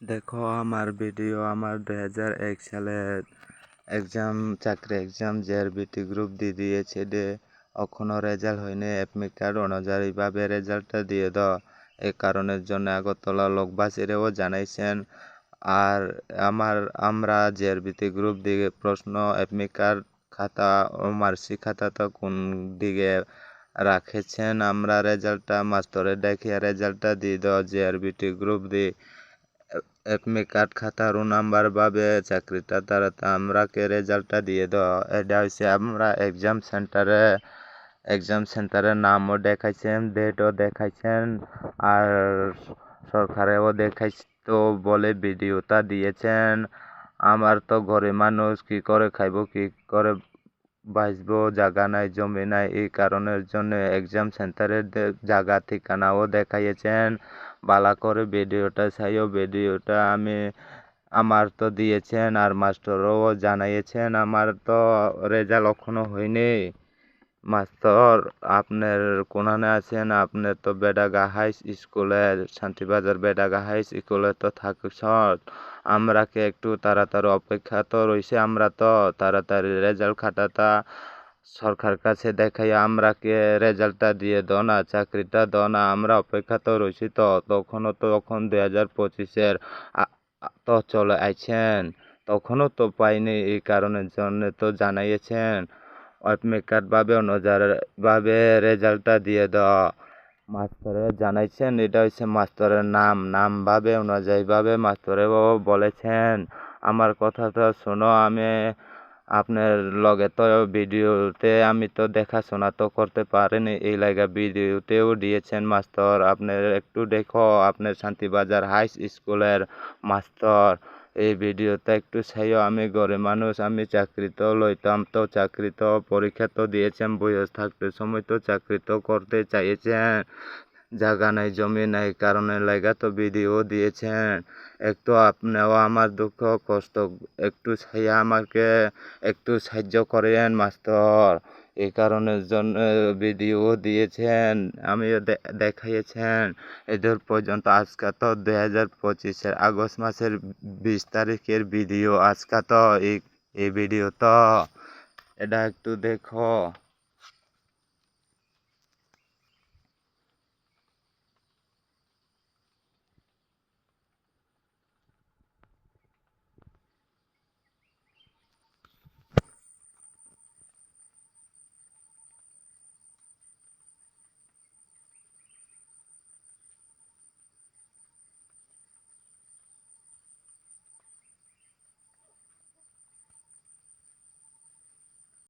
দেখো আমার ভিডিও আমার 2001 সালে চাকরি এক্সাম জেআরবিটি গ্রুপ দিয়েছে এখনো রেজাল্ট হয়নি। এডমিট কার্ড অনুযায়ীভাবে রেজাল্টটা দিয়ে দাও, এই কারণের জন্য আগরতলা লোকবাসীরাও জানাইছেন। আর আমরা জেআরবিটি গ্রুপ দিকে প্রশ্ন এডমিট কার্ড খাতা ও মার্কশিট খাতাটা কোন দিকে রাখেছেন, আমরা রেজাল্টটা মাস্টরে দেখিয়ে রেজাল্টটা দিয়ে দাও। জেআরবিটি গ্রুপ দিয়ে এডমিট কার্ড খাতা রোল নাম্বার ভাবে চাকরিটা তারা আমরাকে রেজাল্টটা দিয়ে দাও। এটা হচ্ছে আমরা এক্সাম সেন্টারের নামও দেখাইছেন, ডেটও দেখাইছেন, আর সরকারেও দেখাইছে তো বলে ভিডিওটা দিয়েছেন। আমার তো গরিব মানুষ, কি করে খাইব, কি করে বাঁচবো, জায়গা নাই, জমি নাই, এই কারণের জন্য এক্সাম সেন্টারের জায়গা ঠিকানাও দেখাইয়েছেন। ভালো করে ভিডিওটা চাইও, ভিডিওটা আমার তো দিয়েছেন আর মাস্টারও জানাইয়েছেন। আমার তো রেজাল্ট এখনো হয়নি। মাস্টার আপনার কোনানে আছেন? আপনার তো বেডাগা হাই স্কুলে, শান্তিবাজার বেডাগা হাই স্কুলে তো থাকছ। আমরাকে একটু তাড়াতাড়ি অপেক্ষা তো রয়েছে, আমরা তো তাড়াতাড়ি রেজাল্ট খাতাটা সরকার কাছে দেখাই আমরাকে রেজাল্টটা দিয়ে দাও না, চাকরিটা দাও না। আমরা অপেক্ষা তো রয়েছি, তো তখনও তো 2025-এর তো চলে আইছেন, তখনও তো পাইনি, এই কারণের জন্য তো জানাইয়েছেন এডমিট কার্ড ভাবে অনুযায়ীভাবে রেজাল্টটা দিয়ে দাও। মাস্টারে জানাইছেন, এটা হচ্ছে মাস্টারের নাম ভাবে অনুযায়ীভাবে মাস্টারেও বলেছেন। আমার কথাটা শোনো, আপনার লগে তো ভিডিওতে আমি তো দেখাশোনা তো করতে পারিনি, এই লাগা ভিডিওতেও দিয়েছেন মাস্টার। আপনার একটু দেখো, আপনার শান্তিবাজার হাই স্কুলের মাস্টার, এই ভিডিওটা একটু চাইও। আমি গরিব মানুষ, আমি চাকরি তো লইতাম, তো চাকরি তো পরীক্ষা তো দিয়েছেন, বয়স থাকতে সময় তো চাকরি তো করতে চাইছেন, জায়গা নাই, জমি নাই, কারণে লাগা তো ভিডিও দিয়েছেন। একটু আপনিও আমার দুঃখ কষ্ট একটু চাইয়া আমাকে একটু সাহায্য করেন মাস্টার, এই কারণের জন্য ভিডিও দিয়েছেন, আমিও দেখাইয়েছেন। এদের পর্যন্ত আজকে তো 2025-এর আগস্ট মাসের 20 তারিখের ভিডিও, আজকে তো এই ভিডিও তো এটা একটু দেখো।